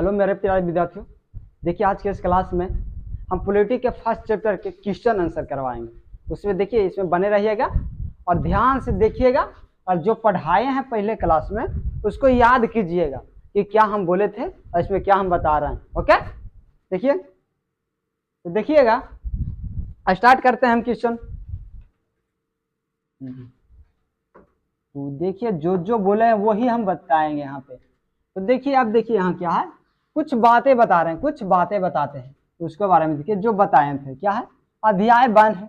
Hello मेरे प्यारे विद्यार्थियों, देखिए आज के इस क्लास में हम पॉलिटी के फर्स्ट चैप्टर के क्वेश्चन आंसर करवाएंगे। उसमें देखिए, इसमें बने रहिएगा और ध्यान से देखिएगा और जो पढ़ाए हैं पहले क्लास में उसको याद कीजिएगा कि क्या हम बोले थे और इसमें क्या हम बता रहे हैं। ओके, देखिए तो देखिएगा, स्टार्ट करते हैं हम क्वेश्चन। तो देखिए जो जो बोले हैं वही हम बताएंगे यहाँ पे। तो देखिए आप देखिए यहाँ क्या है, कुछ बातें बता रहे हैं, कुछ बातें बताते हैं तो उसके बारे में देखिए। जो बताए थे क्या है, अध्याय 1 है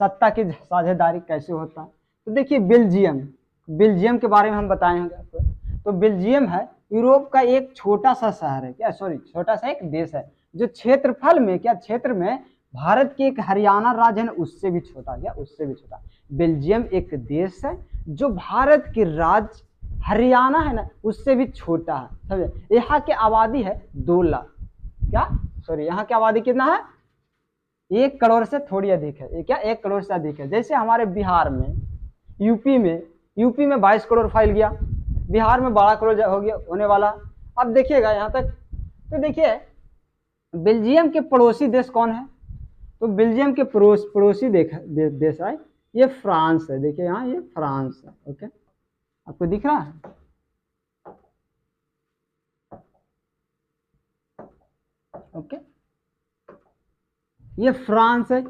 सत्ता की साझेदारी कैसे होता है। तो देखिए बेल्जियम के बारे में हम बताएंगे आपको। तो बेल्जियम है यूरोप का एक छोटा सा शहर है, क्या सॉरी छोटा सा एक देश है जो क्षेत्रफल में क्षेत्र में भारत के एक हरियाणा राज्य है उससे भी छोटा, उससे भी छोटा। बेल्जियम एक देश है जो भारत के राज्य हरियाणा है ना उससे भी छोटा है, समझे। यहाँ की आबादी है 2 लाख, यहाँ की आबादी कितना है, 1 करोड़ से थोड़ी अधिक है। क्या 1 करोड़ से अधिक है। जैसे हमारे बिहार में, यूपी में 22 करोड़ फैल गया, बिहार में 12 करोड़ हो गया होने वाला। अब देखिएगा यहाँ तक। तो देखिए बेल्जियम के पड़ोसी देश कौन है, तो बेल्जियम के पड़ोसी देश है ये फ्रांस है। देखिए यहाँ ये फ्रांस है। ओके, आपको दिख रहा है। ओके, ये फ्रांस है।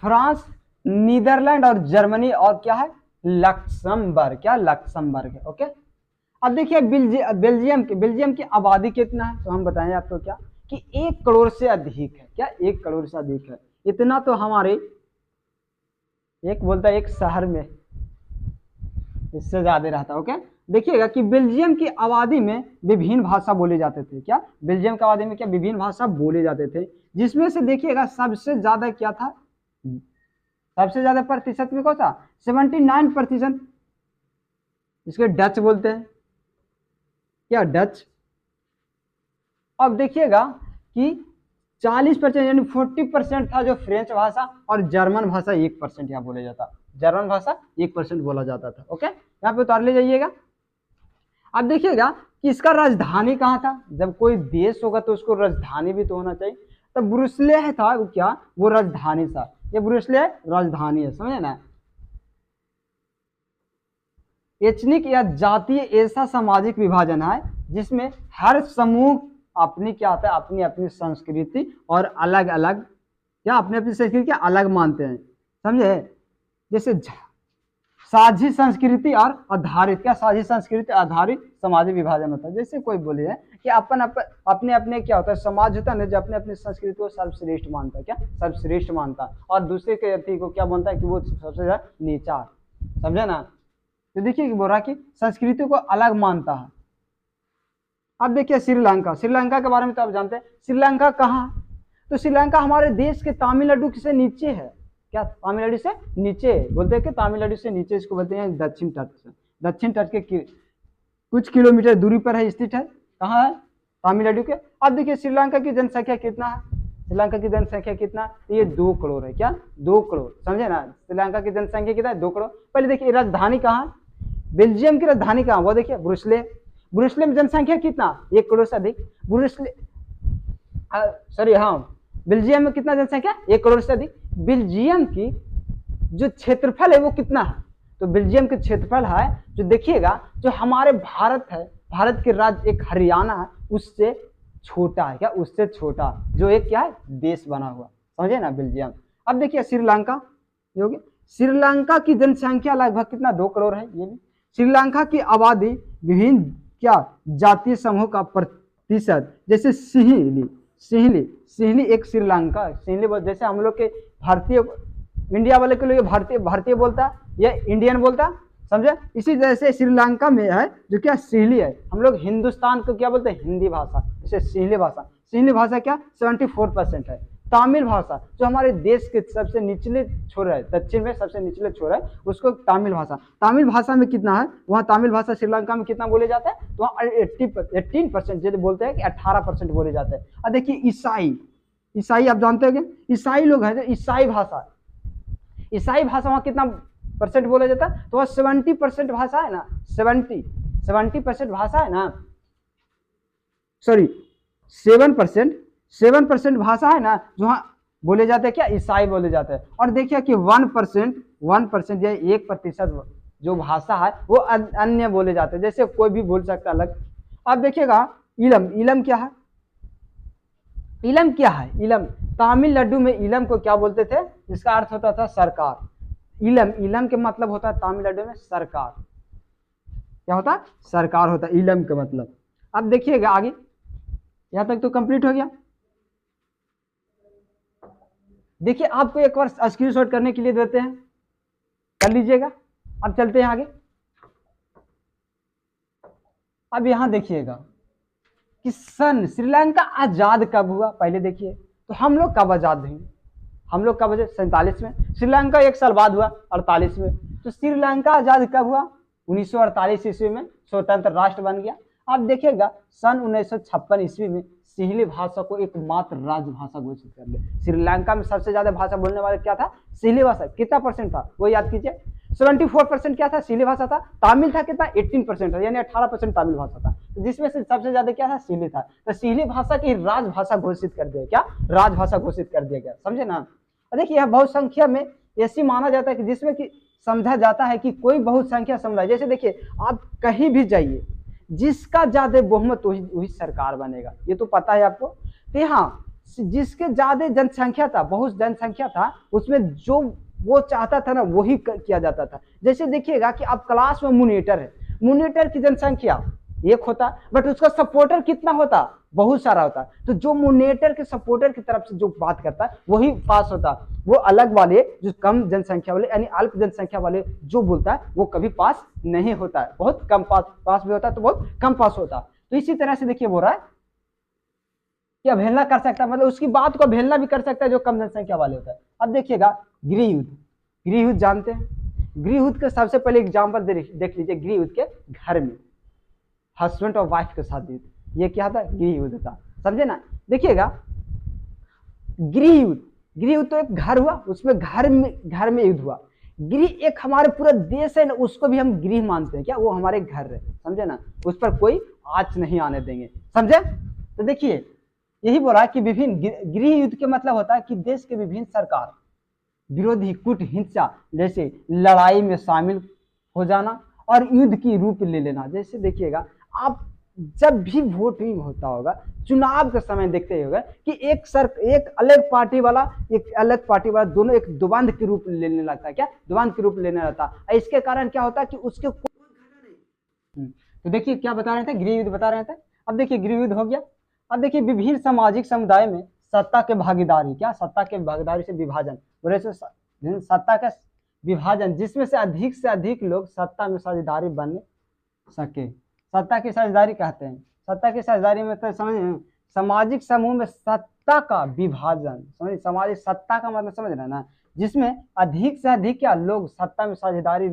फ्रांस, नीदरलैंड और जर्मनी और क्या है लक्समबर्ग, लक्समबर्ग है। ओके, अब देखिए बेल्जियम की आबादी कितना है, तो हम बताएंगे आपको क्या कि 1 करोड़ से अधिक है। क्या 1 करोड़ से अधिक है। इतना तो हमारे एक बोलता है एक शहर में इससे ज्यादा रहता है। ओके, देखिएगा कि बेल्जियम की आबादी में विभिन्न भाषा बोले जाते थे। क्या बेल्जियम की आबादी में क्या विभिन्न भाषा बोले जाते थे, जिसमें से देखिएगा सबसे ज्यादा क्या था, सबसे ज्यादा प्रतिशत में कौन सा 79%। इसके डच बोलते हैं, क्या डच। अब देखिएगा कि 40% यानी 40% था जो फ्रेंच भाषा, और जर्मन भाषा 1% यहाँ बोला जाता, जर्मन भाषा 1% बोला जाता था। ओके, यहाँ पे उतार ले जाइएगा। अब देखिएगा कि इसका राजधानी कहाँ था। जब कोई देश होगा तो उसको राजधानी भी तो होना चाहिए। तो ब्रुसले था वो, क्या वो राजधानी था। ये ब्रुसले राजधानी है, समझे ना। एथनिक या जातीय ऐसा सामाजिक विभाजन है जिसमें हर समूह अपनी क्या होता है, अपनी अपनी संस्कृति और अलग अलग अपनी अपनी संस्कृति अलग मानते हैं, समझे। जैसे साझी संस्कृति और आधारित, साझी संस्कृति आधारित सामाजिक विभाजन होता है। जैसे कोई बोले है कि अपने अपने क्या होता है समाज होता है ना, जो अपने अपनी संस्कृति को सर्वश्रेष्ठ मानता है, सर्वश्रेष्ठ मानता है, और दूसरे के व्यक्ति को क्या बोलता है कि वो सबसे ज्यादा नीचा, समझे ना। तो देखिए कि बोरा की संस्कृति को अलग मानता है। अब देखिए श्रीलंका के बारे में तो आप जानते हैं। श्रीलंका कहाँ, तो श्रीलंका हमारे देश के तमिलनाडु से नीचे है। क्या तमिलनाडु से नीचे बोलते हैं कि तमिलनाडु से नीचे इसको बोलते हैं दक्षिण तट से। दक्षिण तट के कुछ किलोमीटर दूरी पर है स्थित है। कहाँ है, तमिलनाडु के। अब देखिए श्रीलंका की जनसंख्या कितना है, श्रीलंका की जनसंख्या कितना, तो ये 2 करोड़ है। क्या 2 करोड़, समझे ना। श्रीलंका की जनसंख्या कितना है, 2 करोड़। पहले देखिए राजधानी कहाँ, बेल्जियम की राजधानी कहाँ, वो देखिए ब्रुसले में जनसंख्या कितना, 1 करोड़ से अधिक। बेल्जियम में कितना जनसंख्या, 1 करोड़ से अधिक। बेल्जियम की जो क्षेत्रफल है वो कितना है, तो बेल्जियम के क्षेत्रफल है जो देखिएगा जो हमारे भारत है, भारत के राज्य एक हरियाणा है उससे छोटा है। क्या उससे छोटा, जो एक क्या है देश बना हुआ, समझे ना बेल्जियम। अब देखिए श्रीलंका, श्रीलंका की जनसंख्या लगभग कितना 2 करोड़ है। ये भी श्रीलंका की आबादी विभिन्न जातीय समूह का प्रतिशत, जैसे सिंहली एक श्रीलंका, जैसे हम लोग के भारतीय इंडिया वाले के लोग भारतीय बोलता या इंडियन बोलता, समझे। इसी तरह से श्रीलंका में है जो क्या सिंहली है। हम लोग हिंदुस्तान को क्या बोलते हैं, हिंदी भाषा, जैसे सिंहली भाषा क्या 74% है। तमिल भाषा जो हमारे देश के सबसे निचले छोर है, दक्षिण में सबसे निचले छोर है, उसको तमिल भाषा में कितना है, वहाँ तमिल भाषा श्रीलंका में कितना बोले जाता है, तो वहाँ 18% जैसे बोलते हैं कि 18% बोले जाते हैं। और देखिए ईसाई आप जानते हैं, ईसाई लोग हैं, ईसाई भाषा वहाँ कितना % बोला जाता है, तो वहाँ 70% भाषा है ना, 70% भाषा है ना, सॉरी 7% भाषा है ना जो हाँ बोले जाते हैं क्या, ईसाई बोले जाते हैं। और देखिए कि 1% या 1% जो भाषा है वो अन्य बोले जाते हैं, जैसे कोई भी बोल सकता है अलग। अब देखिएगा इलम क्या है, इलम क्या है, इलम तमिलनाडु में इलम को क्या बोलते थे, इसका अर्थ होता था सरकार। इलम के मतलब होता है तमिलनाडु में सरकार, क्या होता है, सरकार होता है इलम का मतलब। अब देखिएगा आगे, यहां तक तो कंप्लीट हो गया। देखिए आपको एक बार स्क्रीनशॉट करने के लिए देते हैं, कर लीजिएगा। अब चलते हैं आगे। अब यहां देखिएगा कि सन श्रीलंका आजाद कब हुआ, पहले देखिए तो हम लोग कब आजाद हुए, हम लोग कब 47 में, श्रीलंका 1 साल बाद हुआ 48 में। तो श्रीलंका आजाद कब हुआ, 1948 ईस्वी में स्वतंत्र राष्ट्र बन गया। अब देखिएगा सन 1956 ईस्वी में सिंहली भाषा को एकमात्र राजभाषा घोषित कर दिया। श्रीलंका में सबसे ज्यादा भाषा बोलने वाले क्या था, सिंहली भाषा। कितना परसेंट था वो याद कीजिए, 74% क्या था, सिंहली भाषा था। तमिल था कितना, 18% था, यानी 18% तमिल भाषा था। तो जिसमें से सबसे ज्यादा क्या था, सिंहली था। तो सिंहली भाषा की राजभाषा घोषित कर दिया, क्या राजभाषा घोषित कर दिया गया, समझे ना। देखिए यह बहुसंख्या में ऐसी माना जाता है कि जिसमें कि समझा जाता है कि कोई बहुसंख्या समुदाय, जैसे देखिए आप कहीं भी जाइए, जिसका ज्यादा बहुमत वही सरकार बनेगा, ये तो पता है आपको। तो हाँ जिसके ज्यादा जनसंख्या था, बहुत जनसंख्या था, उसमें जो वो चाहता था ना वही किया जाता था। जैसे देखिएगा कि आप क्लास में मॉनिटर है, मॉनिटर की जनसंख्या 1 होता, बट उसका सपोर्टर कितना होता, बहुत सारा होता। तो जो मॉनिटर के सपोर्टर की तरफ से जो बात करता है वही पास होता, वो अलग वाले जो कम जनसंख्या वाले यानी अल्प जनसंख्या वाले जो बोलता है वो कभी पास नहीं होता है, बहुत कम पास भी होता है, तो बहुत कम पास होता। तो इसी तरह से देखिए बोल रहा है कि अवहेलना कर सकता है, मतलब उसकी बात को अवहेलना भी कर सकता है जो कम जनसंख्या वाले होता है। अब देखिएगा गृह युद्ध, गृह युद्ध जानते हैं, गृह युद्ध के सबसे पहले एग्जाम्पल देख लीजिए, गृह युद्ध के घर में हस्बैंड और वाइफ के साथ युद्ध, ये क्या था, गृह युद्ध था, समझे ना। देखिएगा गृह युद्ध तो एक घर हुआ, उसमें घर में युद्ध हुआ। गृह एक हमारे पूरा देश है ना, उसको भी हम गृह मानते हैं, क्या वो हमारे घर है, समझे ना, उस पर कोई आँच नहीं आने देंगे, समझे। तो देखिए यही बोला कि विभिन्न गृह युद्ध के मतलब होता है कि देश के विभिन्न सरकार विरोधी कूट हिंसा जैसे लड़ाई में शामिल हो जाना और युद्ध की रूप ले लेना। जैसे देखिएगा आप जब भी वोटिंग होता होगा, चुनाव के समय देखते होगा कि एक अलग पार्टी वाला एक अलग पार्टी वाला दोनों एक द्वंद्व के रूप लेने लगता है, क्या द्वंद्व के रूप लेने लगता है। इसके कारण क्या होता है कि उसके तो देखिए क्या बता रहे थे, गृह युद्ध बता रहे थे। अब देखिए गृह युद्ध हो गया। अब देखिए विभिन्न सामाजिक समुदाय में सत्ता के भागीदारी, क्या सत्ता के भागीदारी से विभाजन, बोले सत्ता का विभाजन जिसमें से अधिक लोग सत्ता में साझेदारी बन सके, सत्ता की साझेदारी कहते हैं। सत्ता की साझेदारी में तो समझ, सामाजिक समूह में सत्ता का विभाजन, समझ, सामाजिक सत्ता का मतलब समझ रहे ना, जिसमें अधिक से अधिक क्या लोग सत्ता में साझेदारी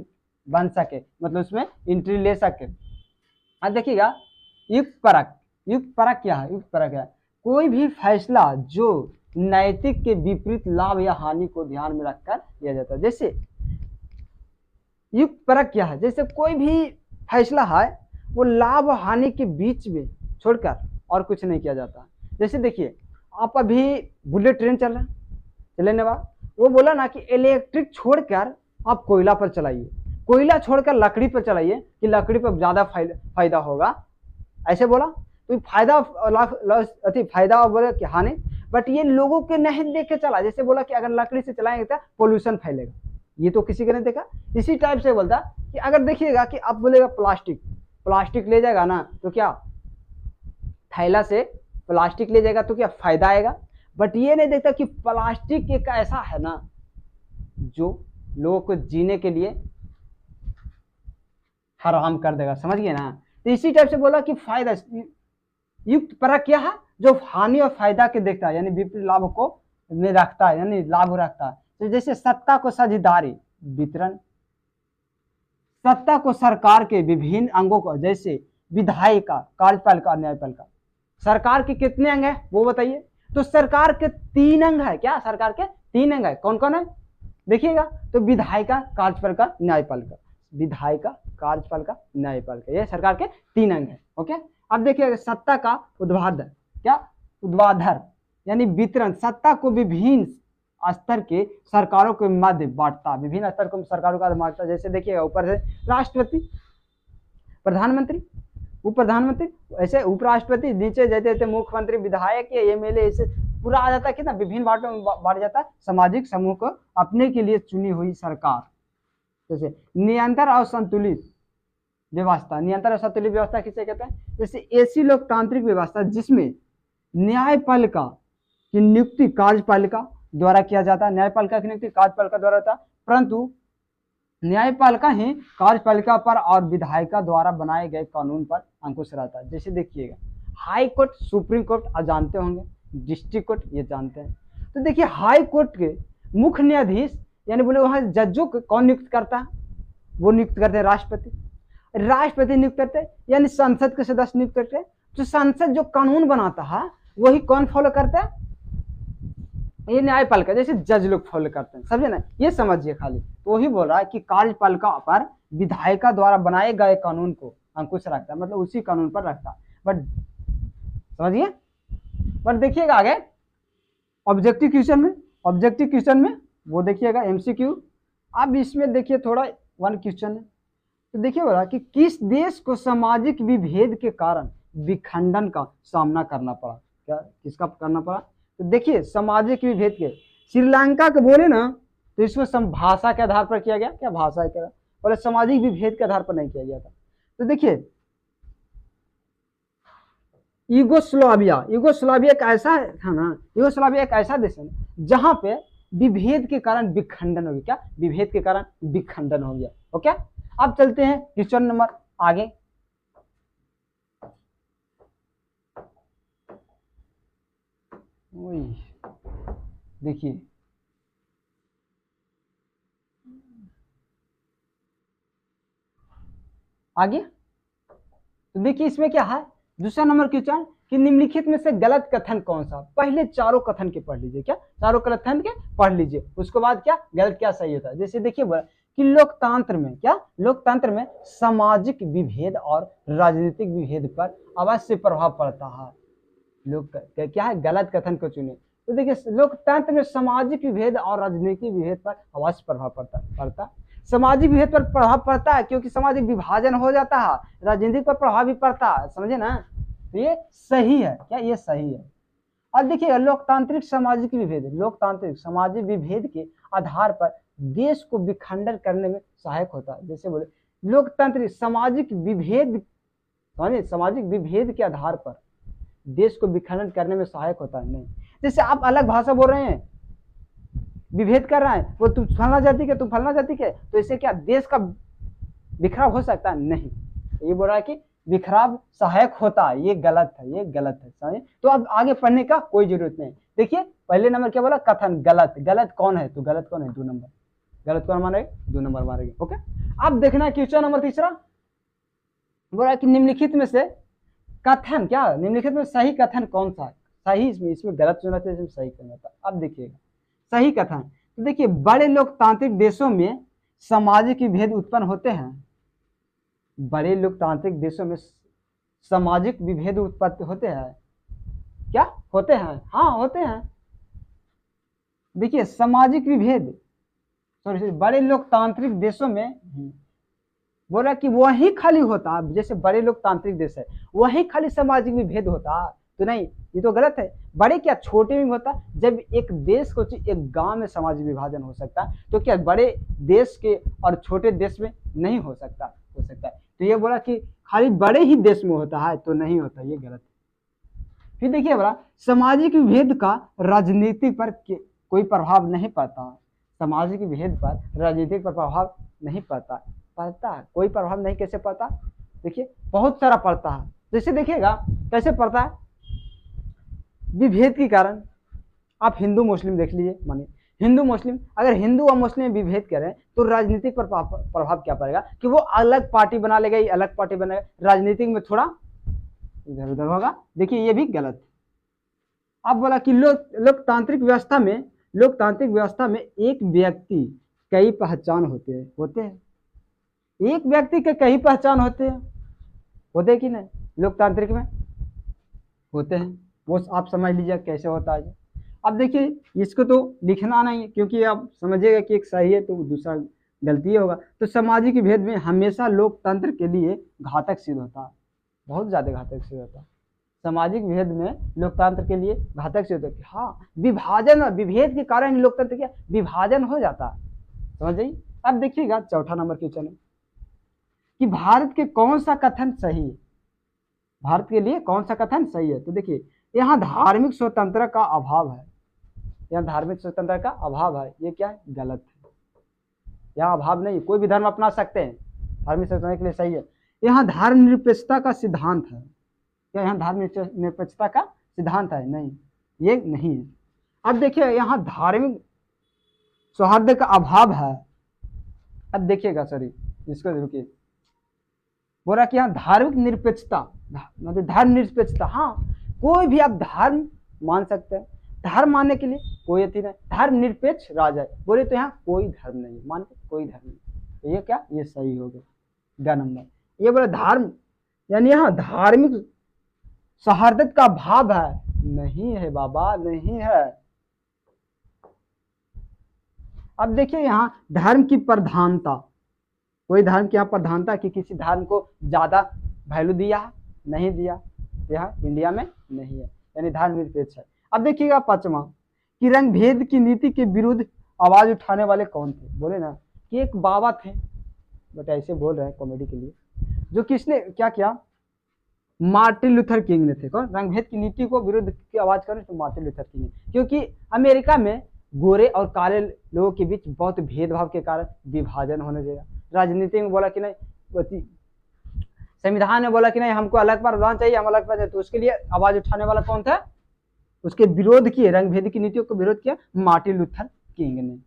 बन सके, मतलब उसमें एंट्री ले सके। अब देखिएगा युक्त परक क्या है, युक्त परक है कोई भी फैसला जो नैतिक के विपरीत लाभ या हानि को ध्यान में रखकर लिया जाता है। जैसे युक्त परक क्या है, जैसे कोई भी फैसला है वो लाभ और हानि के बीच में छोड़कर और कुछ नहीं किया जाता। जैसे देखिए आप अभी बुलेट ट्रेन चलने वाला, वो बोला ना कि इलेक्ट्रिक छोड़कर आप कोयला पर चलाइए, कोयला छोड़कर लकड़ी पर चलाइए कि लकड़ी पर ज्यादा फायदा होगा, ऐसे बोला। तो फायदा और बोले कि हानि, बट ये लोगों के नहीं देख के चला। जैसे बोला कि अगर लकड़ी से चलाएंगे तो पोल्यूशन फैलेगा, ये तो किसी के नहीं देखा। इसी टाइप से बोलता कि अगर देखिएगा कि आप बोलेगा प्लास्टिक ले जाएगा ना तो क्या थैला से प्लास्टिक ले जाएगा तो क्या फायदा आएगा, बट ये नहीं देखता कि प्लास्टिक एक ऐसा है ना जो लोगों को जीने के लिए हराम कर देगा, समझ गए ना। तो इसी टाइप से बोला कि फायदा युक्त परक क्या है, जो हानि और फायदा के देखता है, यानी विपरीत लाभ को में रखता है, यानी लाभ रखता है। तो जैसे सत्ता को साझेदारी वितरण, सत्ता को सरकार के विभिन्न अंगों को, जैसे विधायिका, कार्यपालिका, न्यायपालिका। सरकार के कितने अंग है वो बताइए। तो सरकार के 3 अंग है, क्या सरकार के 3 अंग है, कौन कौन है देखिएगा। तो विधायिका, कार्यपालिका, न्यायपालिका। विधायिका, कार्यपालिका, न्यायपालिका, ये सरकार के 3 अंग है। ओके, अब देखिए सत्ता का उद्वाधर, क्या उद्वाधर यानी वितरण, सत्ता को विभिन्न स्तर के सरकारों के मध्य बांटता, विभिन्न स्तर को सरकारों का बांटता। जैसे देखिएगा ऊपर से राष्ट्रपति, प्रधानमंत्री, उप प्रधानमंत्री, ऐसे उपराष्ट्रपति, नीचे जैसे जैसे मुख्यमंत्री, विधायक या एमएलए, ऐसे पूरा आ जाता है कितना विभिन्न बांटों में बांट जाता है। सामाजिक समूह को अपने के लिए चुनी हुई सरकार, जैसे नियंत्रण और संतुलित व्यवस्था, नियंत्रण और संतुलित व्यवस्था किसे कहते हैं? जैसे ऐसी लोकतांत्रिक व्यवस्था जिसमें न्यायपालिका की नियुक्ति कार्यपालिका द्वारा किया जाता है, न्यायपालिका की नियुक्ति कार्यपालिका द्वारा होता है, परंतु न्यायपालिका ही कार्यपालिका पर और विधायिका द्वारा बनाए गए कानून पर अंकुश रहता है। जैसे देखिएगा हाई कोर्ट, सुप्रीम कोर्ट आप जानते होंगे, डिस्ट्रिक्ट कोर्ट ये जानते हैं। तो देखिए हाई कोर्ट के मुख्य न्यायाधीश यानी बोले वहां जजों को कौन नियुक्त करता है? वो नियुक्त करते हैं राष्ट्रपति, राष्ट्रपति नियुक्त करते हैं यानी संसद के सदस्य नियुक्त करते हैं। तो संसद जो कानून बनाता है वही कौन फॉलो करता है? ये न्यायपालिका, जैसे जज लोग फॉलो करते हैं, समझे ना, ये समझिए खाली। तो वही बोल रहा है कि कार्यपालिका पर विधायिका द्वारा बनाए गए कानून को अंकुश रखता है, मतलब उसी कानून पर रखता है। बट समझिए, बट देखिएगा आगे ऑब्जेक्टिव क्वेश्चन में वो देखिएगा एमसीक्यू। अब इसमें देखिए थोड़ा 1 क्वेश्चन है, तो देखिए बोला कि किस देश को सामाजिक विभेद के कारण विखंडन का सामना करना पड़ा? क्या किसका करना पड़ा? तो देखिए सामाजिक विभेद के, श्रीलंका के बोले ना, तो इसमें भाषा के आधार पर किया गया, क्या भाषा के आधार, बोले सामाजिक विभेद के आधार पर नहीं किया गया था। तो देखिए यूगोस्लाविया एक ऐसा था ना, यूगोस्लाविया एक ऐसा देश है जहां पे विभेद के कारण विखंडन हो गया, क्या विभेद के कारण विखंडन हो गया। ओके, अब चलते हैं क्वेश्चन नंबर आगे। देखिए आगे, तो देखिए इसमें क्या है, दूसरा नंबर क्वेश्चन कि निम्नलिखित में से गलत कथन कौन सा? पहले चारों कथन के पढ़ लीजिए, क्या चारों कथन के पढ़ लीजिए, उसके बाद क्या गलत क्या सही होता है। जैसे देखिए कि लोकतंत्र में, क्या लोकतंत्र में सामाजिक विभेद और राजनीतिक विभेद पर अवश्य प्रभाव पड़ता है। लोग क्या है, गलत कथन को चुने। तो देखिए लोकतंत्र में सामाजिक विभेद और राजनीतिक विभेद पर अवश्य प्रभाव पड़ता है। सामाजिक विभेद पर प्रभाव पड़ता है क्योंकि सामाजिक विभाजन हो जाता है, राजनीतिक पर प्रभाव भी पड़ता है, समझे ना। तो ये सही है, क्या ये सही है। और देखिए लोकतांत्रिक सामाजिक विभेद, लोकतांत्रिक सामाजिक विभेद के आधार पर देश को विखंडन करने में सहायक होता है। जैसे बोले लोकतांत्रिक सामाजिक विभेद, समझे, सामाजिक विभेद के आधार पर देश को विखंडन करने में सहायक होता है नहीं। जैसे आप अलग भाषा बोल रहे हैं, विभेद कर रहा है, वो तुम फलना जाति के, तुम फलना जाति के, तो इससे क्या देश का बिखराव हो सकता है? नहीं। ये बोल रहा है कि बिखराव सहायक होता है, ये गलत है, ये गलत है, समझे। तो अब आगे पढ़ने का कोई जरूरत नहीं। देखिए पहले नंबर क्या बोला, कथन गलत, गलत कौन है? तो गलत कौन है? 2 नंबर, गलत कौन मारेगा? 2 नंबर मारेंगे। ओके, अब देखना क्वेश्चन नंबर तीसरा, बोल रहा है कि निम्नलिखित में से कथन, क्या निम्नलिखित में सही कथन कौन सा है? सही, इसमें गलत चुना था, इसमें सही करना था। अब देखिएगा सही कथन, तो देखिए बड़े लोकतांत्रिक देशों में सामाजिक विभेद उत्पन्न होते हैं, बड़े लोकतांत्रिक देशों में सामाजिक विभेद उत्पत्ति होते हैं, क्या होते हैं? हाँ होते हैं। देखिए सामाजिक विभेद, सॉरी, बड़े लोकतांत्रिक देशों में बोल रहा कि वही खाली होता, जैसे बड़े लोकतांत्रिक देश है वही खाली सामाजिक विभेद होता, तो नहीं, ये तो गलत है। बड़े क्या छोटे में होता, जब एक देश को एक गांव में सामाजिक विभाजन हो सकता, तो क्या बड़े देश के और छोटे देश में नहीं हो सकता? हो सकता है। तो ये बोला कि खाली बड़े ही देश में होता है, तो नहीं होता, ये गलत है। फिर देखिए बोला सामाजिक विभेद का राजनीति पर कोई प्रभाव नहीं पड़ता, सामाजिक विभेद पर राजनीति पर प्रभाव नहीं पड़ता, है कोई प्रभाव नहीं। कैसे पड़ता? देखिए बहुत सारा पड़ता है। जैसे देखिएगा कैसे पड़ता है, विभेद के कारण आप हिंदू मुस्लिम देख लीजिए, मानिए हिंदू मुस्लिम, अगर हिंदू और मुस्लिम विभेद करें तो राजनीतिक पर प्रभाव क्या पड़ेगा कि वो अलग पार्टी बना लेगा, ये अलग पार्टी बनेगा, राजनीतिक में थोड़ा इधर उधर होगा। देखिए ये भी गलत है। अब बोला कि लोकतांत्रिक व्यवस्था में एक व्यक्ति कई पहचान होते हैं, एक व्यक्ति के कई पहचान होते कि नहीं, लोकतांत्रिक में होते हैं। वो आप समझ लीजिए कैसे होता है। अब देखिए इसको तो लिखना नहीं है क्योंकि आप समझिएगा कि एक सही है तो दूसरा गलती होगा। तो सामाजिक भेद में हमेशा लोकतंत्र के लिए घातक सिद्ध होता है, बहुत ज़्यादा घातक सिद्ध होता है। सामाजिक भेद में लोकतंत्र के लिए घातक सिद्ध होता है। हाँ, विभाजन विभेद के कारण लोकतंत्र क्या विभाजन हो जाता है, समझ जाइए। अब देखिएगा चौथा नंबर क्वेश्चन है कि भारत के कौन सा कथन सही है, भारत के लिए कौन सा कथन सही है। तो देखिए यहाँ धार्मिक स्वतंत्रता का अभाव है, यहाँ धार्मिक स्वतंत्रता का अभाव है, ये क्या है गलत है। यहाँ अभाव नहीं, कोई भी धर्म अपना सकते हैं, धार्मिक स्वतंत्रता के लिए सही है। यहाँ धर्मनिरपेक्षता का सिद्धांत है, क्या यहाँ धर्मनिरपेक्षता का सिद्धांत है, नहीं ये नहीं है। अब देखिए यहाँ धार्मिक सौहार्द का अभाव है। अब देखिएगा सॉरी इसको रुकिए, बोला कि यहाँ धार्मिक निरपेक्षता मतलब धर्म निरपेक्षता, हाँ कोई भी आप धर्म मान सकते हैं, धर्म मानने के लिए कोई अति नहीं, धर्म निरपेक्ष राजा है बोले तो यहाँ कोई धर्म नहीं मानते, कोई धर्म नहीं, तो ये क्या ये सही हो गया ग नंबर। ये बोला धर्म यानी यहाँ धार्मिक सौहार्द का भाव है, नहीं है बाबा नहीं है। अब देखिए यहाँ धर्म की प्रधानता, कोई धर्म की यहाँ प्रधानता कि किसी धर्म को ज्यादा वैल्यू दिया नहीं दिया, यहाँ इंडिया में नहीं है, यानी धर्म निरपेक्ष है। अब देखिएगा पांचवा कि रंग भेद की नीति के विरुद्ध आवाज उठाने वाले कौन थे, बोले ना कि एक बाबा थे, बट ऐसे बोल रहे हैं कॉमेडी के लिए, जो किसने क्या किया मार्टिन लूथर किंग ने थे। कौन रंग भेद की नीति को विरुद्ध की आवाज करें तो मार्टिन लूथर किंग ने, क्योंकि अमेरिका में गोरे और काले लोगों के बीच बहुत भेदभाव के कारण विभाजन होने देगा। राजनीति में बोला कि नहीं, संविधान ने बोला कि नहीं हमको अलग प्रावधान चाहिए, हम अलग प्रावधान, तो उसके लिए आवाज उठाने वाला कौन था, उसके विरोध किए, रंग भेद की नीतियों को विरोध किया मार्टिन लूथर किंग ने।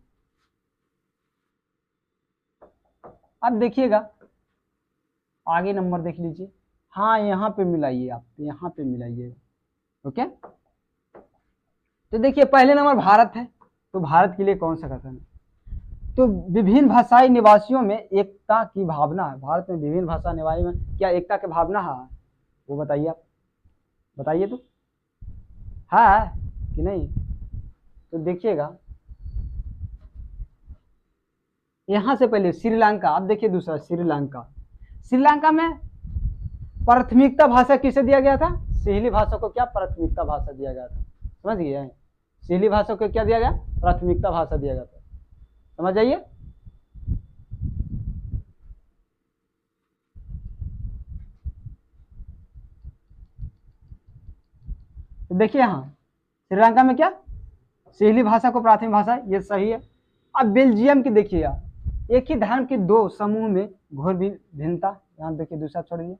अब देखिएगा आगे नंबर देख लीजिए, हाँ यहाँ पे मिलाइए, आप यहाँ पे मिलाइए, ओके। तो देखिए पहले नंबर भारत है, तो भारत के लिए कौन सा कथन है, तो विभिन्न भाषाई निवासियों में एकता की भावना है। भारत में विभिन्न भाषा निवासी में क्या एकता की भावना है, वो बताइए आप, बताइए तो है कि नहीं। तो देखिएगा यहां से पहले श्रीलंका, अब देखिए दूसरा श्रीलंका, श्रीलंका में प्राथमिकता भाषा किसे दिया गया था, सिंहली भाषा को क्या प्राथमिकता भाषा दिया गया था, समझ गए, सिंहली भाषा को क्या दिया गया प्राथमिकता भाषा दिया गया था, समझ आइए। तो देखिए यहाँ श्रीलंका में क्या सिंहली भाषा को प्राथमिक भाषा, ये सही है। अब बेल्जियम की देखिए, एक ही धर्म के दो समूह में घोर भिन्नता, यहाँ देखिए दूसरा छोड़िए,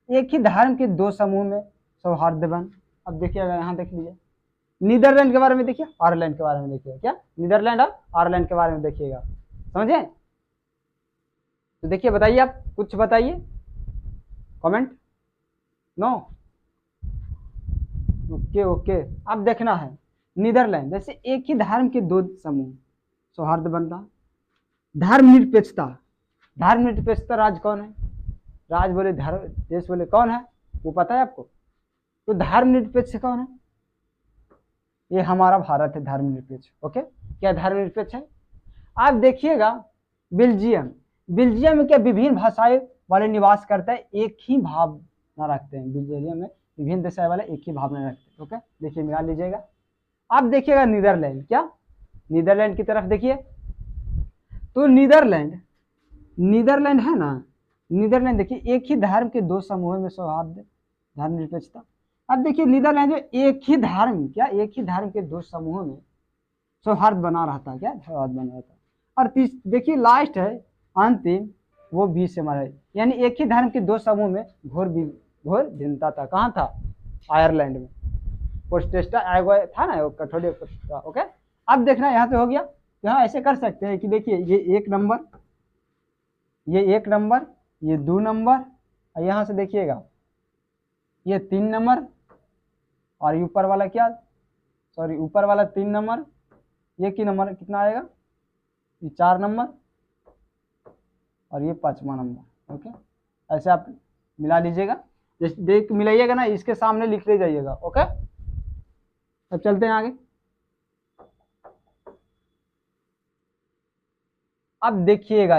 एक ही धर्म के दो समूह में सौहार्द बन। अब देखिएगा यहाँ देख लीजिए नीदरलैंड के बारे में देखिए, आयरलैंड के बारे में देखिए, क्या नीदरलैंड और आयरलैंड के बारे में देखिएगा, समझे। तो देखिए बताइए आप कुछ बताइए, कमेंट, नो, ओके ओके। अब देखना है नीदरलैंड, जैसे एक ही धर्म के दो समूह सौहार्द बनता, धर्म निरपेक्षता, धर्म निरपेक्षता राज कौन है, राज बोले धर्म, देश बोले कौन है, वो पता है आपको, तो धर्म निरपेक्ष कौन है, ये हमारा भारत है धर्म निरपेक्ष, ओके, क्या धर्म निरपेक्ष है। आप देखिएगा बेल्जियम, बेल्जियम में क्या विभिन्न भाषाएं वाले निवास करते हैं, एक ही भावना रखते हैं, बेल्जियम में विभिन्न देशों वाले एक ही भावना रखते हैं, ओके, देखिए मिला लीजिएगा। अब देखिएगा नीदरलैंड, क्या नीदरलैंड की तरफ देखिए, तो नीदरलैंड, नीदरलैंड है ना, नीदरलैंड देखिए एक ही धर्म के दो समूहों में सौहार्द धर्म निरपेक्षता। अब देखिए नीदरलैंड जो एक ही धर्म, क्या एक ही धर्म के दो समूहों में सौहार्द बना रहता है, क्या सौहार्द बना रहता है। और देखिए लास्ट है अंतिम, वो बी से हमारा, यानी एक ही धर्म के दो समूह में घोर भिन्नता था, कहाँ था आयरलैंड में, प्रोटेस्टा था ना कठोर, ओके। अब देखना यहाँ से हो गया, यहाँ ऐसे कर सकते हैं कि देखिए ये एक नंबर, ये एक नंबर, ये दो नंबर, और यहाँ से देखिएगा ये 3 नंबर, और ऊपर वाला क्या, सॉरी ऊपर वाला 3 नंबर, ये की नंबर कितना आएगा, ये 4 नंबर, और ये 5वां नंबर। ओके, ऐसे आप मिला लीजिएगा, जैसे देख मिलाइएगा ना, इसके सामने लिख ले जाइएगा। ओके, अब चलते हैं आगे। अब देखिएगा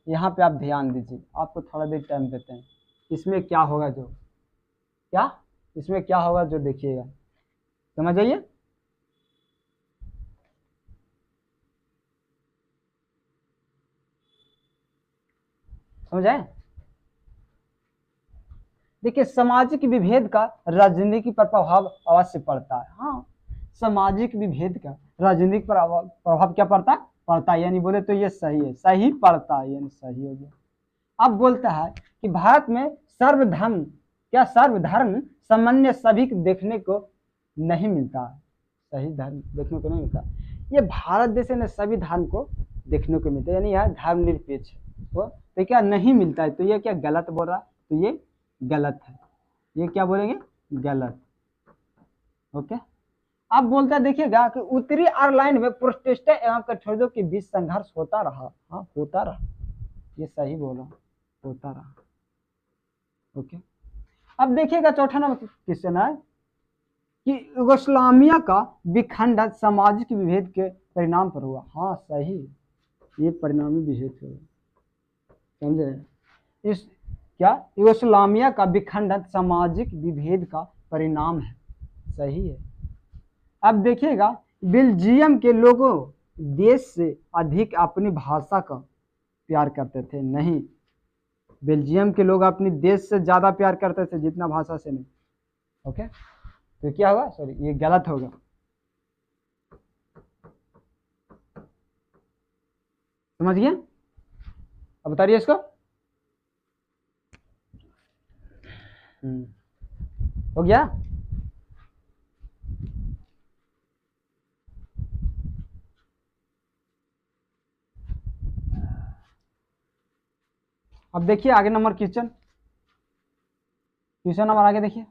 यहाँ पे आप ध्यान दीजिए, आपको थोड़ा देर टाइम देते हैं। इसमें क्या होगा इसमें क्या होगा जो देखिएगा, समझ आइए। समझ आए? देखिए, सामाजिक विभेद का राजनीति पर प्रभाव अवश्य पड़ता है। हाँ, सामाजिक विभेद का राजनीतिक पर प्रभाव क्या पड़ता है, यानी बोले तो ये सही है, सही पड़ता है, यानी सही हो गया। अब बोलता है कि भारत में सर्वधर्म समन्वय सभी देखने को नहीं मिलता है, सही धर्म देखने को नहीं मिलता। ये भारत देश में सभी धर्म को देखने को मिलता है, यानी यह धर्मनिरपेक्ष है। तो क्या नहीं मिलता है, तो ये क्या गलत बोल रहा है, तो ये गलत है, ये क्या बोलेंगे, गलत। ओके, अब बोलता है देखिएगा कि उत्तरी आयरलैंड में प्रोटेस्टेंट एवं कैथोलिकों के बीच संघर्ष होता रहा। हाँ, होता रहा, ये सही बोला, होता रहा। ओके, अब देखिएगा चौथा नंबर क्वेश्चन है कि युगोस्लाविया का विखंडन सामाजिक विभेद के परिणाम पर हुआ। हाँ, सही, ये परिणामी विभेद हुआ, समझे। इस क्या युगोस्लाविया का विखंडन सामाजिक विभेद का परिणाम है, सही है। अब देखिएगा, बेल्जियम के लोगों देश से अधिक अपनी भाषा का प्यार करते थे। नहीं, बेल्जियम के लोग अपनी देश से ज्यादा प्यार करते थे जितना भाषा से नहीं। ओके, तो क्या होगा, सॉरी ये गलत होगा। समझ गए? अब बताइए इसको। हो गया? अब देखिए आगे नंबर क्वेश्चन नंबर आगे देखिए।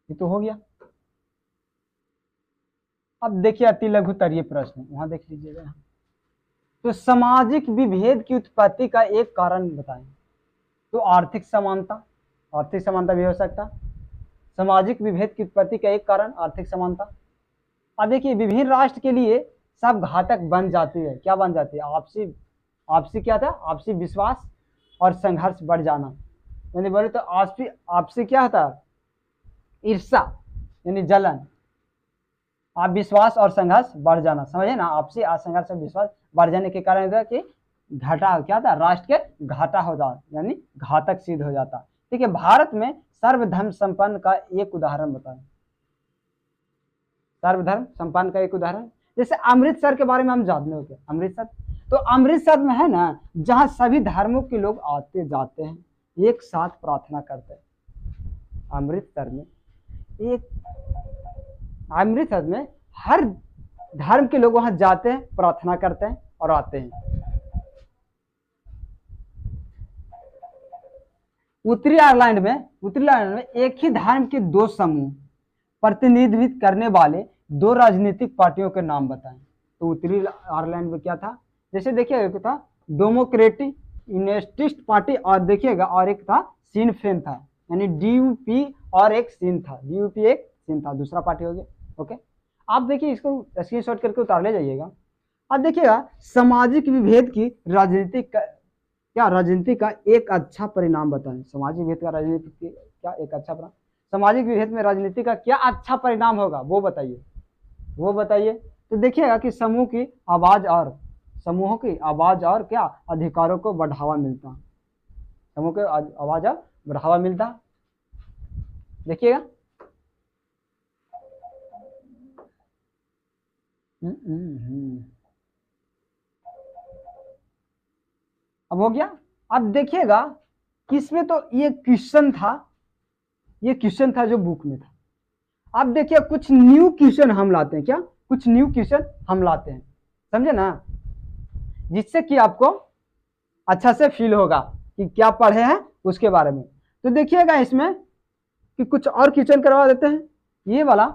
ये तो हो गया। अब देखिए अति लघुत्तरीय प्रश्न, वहां देख लीजिएगा। तो सामाजिक विभेद की उत्पत्ति का एक कारण बताएं। तो आर्थिक समानता भी हो सकता। सामाजिक विभेद की उत्पत्ति का एक कारण आर्थिक समानता। अब देखिए, विभिन्न राष्ट्र के लिए सब घातक बन जाती है। क्या बन जाती है? आपसी क्या था, आपसी विश्वास और संघर्ष बढ़ जाना। यानी बोले तो आपसी क्या था, ईर्ष्या यानी जलन, आप विश्वास और संघर्ष बढ़ जाना, समझे ना। आपसी संघर्ष और विश्वास बढ़ जाने के कारण था कि घाटा क्या था, राष्ट्र के घाटा हो जाता, यानी घातक सिद्ध हो जाता। ठीक है, भारत में सर्वधर्म संपन्न का एक उदाहरण बताएं। सर्वधर्म संपन्न का एक उदाहरण, जैसे अमृतसर के बारे में हम जानते हो। अमृतसर, तो अमृतसर में है ना, जहां सभी धर्मों के लोग आते जाते हैं, एक साथ प्रार्थना करते हैं। अमृतसर में हर धर्म के लोग वहां जाते हैं, प्रार्थना करते हैं और आते हैं। उत्तरी आयरलैंड में एक ही धर्म के दो समूह प्रतिनिधित्व करने वाले दो राजनीतिक पार्टियों के नाम बताएं। तो उत्तरी आयरलैंड में क्या था, जैसे देखिएगा था डेमोक्रेटिक यूनियनिस्ट पार्टी, और देखिएगा और एक था सीन फेन था, यानी डीयूपी और एक सीन था, डीयूपी एक सीन था, दूसरा पार्टी हो गया। ओके, आप देखिए इसको स्क्रीनशॉट करके उतार ले जाइएगा। अब देखिएगा, सामाजिक विभेद की राजनीति का एक अच्छा परिणाम बताएं। सामाजिक विभेद का राजनीति की क्या एक अच्छा परिणाम, सामाजिक विभेद में राजनीति का क्या अच्छा परिणाम होगा वो बताइए। तो देखिएगा कि समूहों की आवाज और क्या अधिकारों को बढ़ावा मिलता है, समूह के आवाज और बढ़ावा मिलता है। देखिएगा, अब हो गया। अब देखिएगा किसमें, तो ये क्वेश्चन था जो बुक में था। अब देखिए कुछ न्यू क्वेश्चन हम लाते हैं, समझे ना, जिससे कि आपको अच्छा से फील होगा कि क्या पढ़े हैं उसके बारे में। तो देखिएगा इसमें कि कुछ और क्वेश्चन करवा देते हैं। ये वाला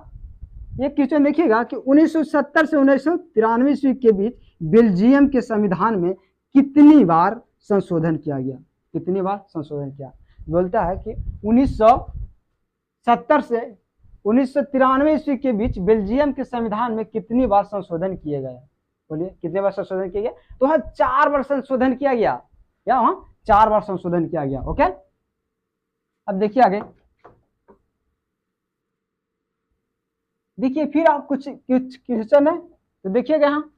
ये क्वेश्चन देखिएगा कि 1970 से 1993 ईस्वी के बीच बेल्जियम के संविधान में कितनी बार संशोधन किया गया, कितनी बार संशोधन किया। बोलता है कि 1970 से 1993 ईस्वी के बीच बेल्जियम के संविधान में कितनी बार संशोधन किए गए। बोलिए कितने बार संशोधन किया गया। तो हाँ 4 बार संशोधन किया गया, क्या हाँ 4 बार संशोधन किया गया। ओके, अब देखिए आगे, देखिए फिर आप कुछ क्वेश्चन है तो देखिएगा यहाँ,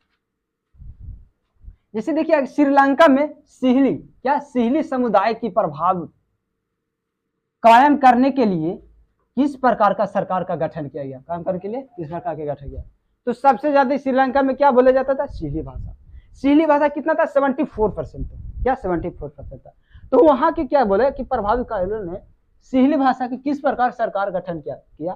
जैसे देखिए श्रीलंका में सिहली, क्या सिहली समुदाय की प्रभाव कायम करने के लिए किस प्रकार का सरकार का गठन किया गया, कायम करने के लिए किस प्रकार का गठन किया। तो सबसे ज्यादा श्रीलंका में क्या बोला जाता था, सिहली भाषा। सिहली भाषा कितना था, 74% था, क्या 74% था। तो वहां के क्या बोले कि प्रभावकारियों ने सिहली भाषा की किस प्रकार सरकार गठन किया,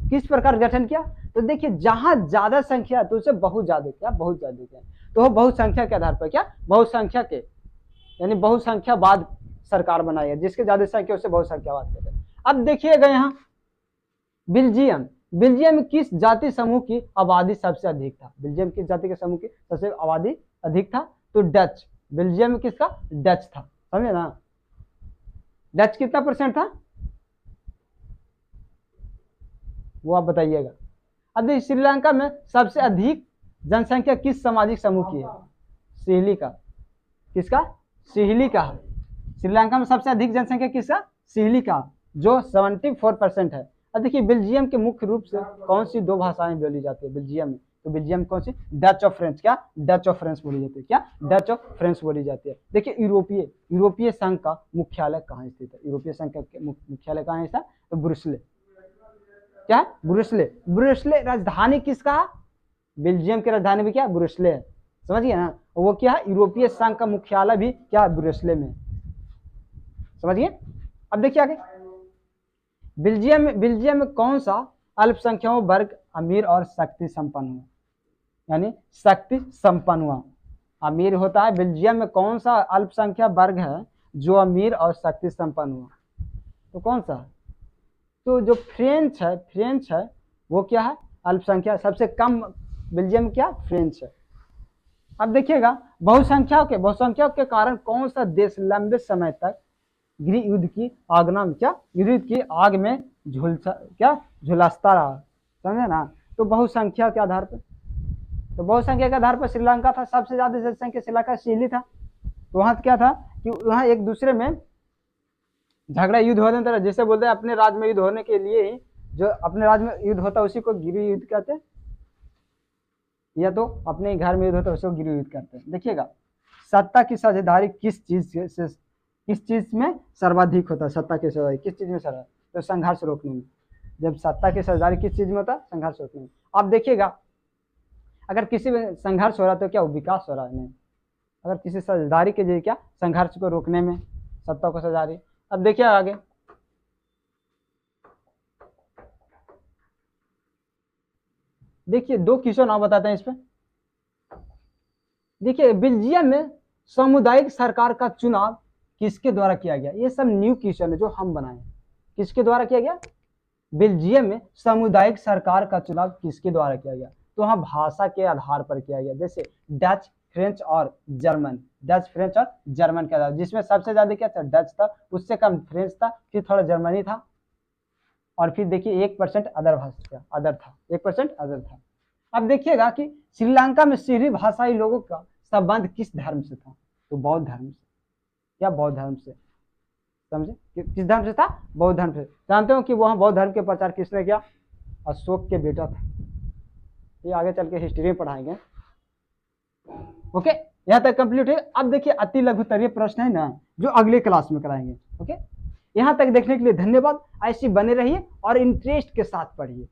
किस प्रकार गठन किया। तो देखिए जहां ज्यादा संख्या तो उसे बहुत ज्यादा क्या, बहुत ज्यादा क्या, तो बहुसंख्या के आधार पर क्या, बहुसंख्या के यानी बहुसंख्यावाद सरकार बनाई है, जिसके ज्यादा संख्या उसे बहुसंख्यावाद कहते हैं। अब देखिएगा यहाँ बेल्जियम, बेल्जियम में किस जाति समूह की आबादी सबसे अधिक था, बेल्जियम किस जाति के समूह की सबसे आबादी अधिक था। तो डच, बेल्जियम में किसका, डच था, समझे ना। डच कितना % था वो आप बताइएगा। अब श्रीलंका में सबसे अधिक जनसंख्या किस सामाजिक समूह की है, सिहली का, किसका, सिहली का। श्रीलंका में सबसे अधिक जनसंख्या किसका, सिहली का, जो 74% है। अब देखिए बेल्जियम के मुख्य रूप से कौन सी 2 भाषाएं बोली जाती है बेल्जियम में, तो बेल्जियम में कौन सी, डच और फ्रेंच, क्या डच और फ्रेंच बोली जाती है, क्या डच और फ्रेंच बोली जाती है। देखिए यूरोपीय संघ का मुख्यालय कहाँ स्थित है, यूरोपीय संघ का मुख्यालय कहाँ है, तो ब्रुसेल्स, क्या ब्रुसेल्स राजधानी किसका, बेल्जियम की राजधानी भी क्या ब्रुसेल्स है, समझिए ना। वो क्या है, यूरोपीय संघ का मुख्यालय भी क्या ब्रुसेल्स में, समझिए। अब देखिए आगे, बेल्जियम में कौन सा अल्पसंख्यक वर्ग अमीर और शक्ति संपन्न हुआ, यानी शक्ति संपन्न हुआ। अमीर होता है बेल्जियम में कौन सा अल्पसंख्यक वर्ग है जो अमीर और शक्ति संपन्न हुआ, तो कौन सा, तो जो फ्रेंच है वो क्या है, अल्पसंख्यक, सबसे कम बेल्जियम क्या, फ्रेंच है। अब देखिएगा बहुसंख्यक के कारण कौन सा देश लंबे समय तक गृह युद्ध की आगना में, क्या युद्ध की आग में झुलसता रहा, समझे ना। तो बहुसंख्या के आधार पर, तो बहुसंख्या के आधार पर श्रीलंका था, सबसे ज्यादा जनसंख्या श्रीलंका सिहली था। तो वहां क्या था कि वहां एक दूसरे में झगड़ा युद्ध होने था, जैसे बोलते हैं अपने राज्य में युद्ध होने के लिए ही, जो अपने राज्य में युद्ध होता है उसी को गृह युद्ध कहते हैं, या तो अपने घर में युद्ध होता है उसी को गृह युद्ध कहते हैं। देखिएगा सत्ता की साझेदारी किस चीज में सर्वाधिक होता है, सत्ता की साझेदारी किस चीज में सर्वाधिक, तो संघर्ष रोकने में। जब सत्ता की साझेदारी किस चीज में होता है, संघर्ष रोकने में। आप देखिएगा अगर किसी में संघर्ष हो रहा है तो क्या विकास हो रहा है, नहीं। अगर किसी साझेदारी के जरिए क्या, संघर्ष को रोकने में सत्ता को साझेदारी। अब देखिए आगे, देखिए 2 क्वेश्चन और बताते हैं इस पे। देखिए बेल्जियम में सामुदायिक सरकार का चुनाव किसके द्वारा किया गया, ये सब न्यू क्वेश्चन है जो हम बनाए, किसके द्वारा किया गया, बेल्जियम में सामुदायिक सरकार का चुनाव किसके द्वारा किया गया। तो वहाँ भाषा के आधार पर किया गया, जैसे डच, फ्रेंच और जर्मन, डच, फ्रेंच और जर्मन के आधार, जिसमें सबसे ज्यादा क्या था, डच था, उससे कम फ्रेंच था, फिर थोड़ा जर्मनी था, और फिर देखिए 1% अदर भाषा, अदर था, 1% अदर था। अब देखिएगा कि श्रीलंका में सिहली भाषाई लोगों का संबंध किस धर्म से था, तो बौद्ध धर्म से, क्या बौद्ध धर्म से, समझे, किस धर्म से था, बौद्ध धर्म से। जानते हो कि वहाँ बौद्ध धर्म के प्रचार किसने किया, अशोक के बेटा था, ये आगे चल के हिस्ट्री में पढ़ाएंगे। ओके, यहाँ तक कंप्लीट है। अब देखिए अति लघुतरीय प्रश्न है ना, जो अगले क्लास में कराएंगे। ओके, यहाँ तक देखने के लिए धन्यवाद। ऐसी बने रहिए और इंटरेस्ट के साथ पढ़िए।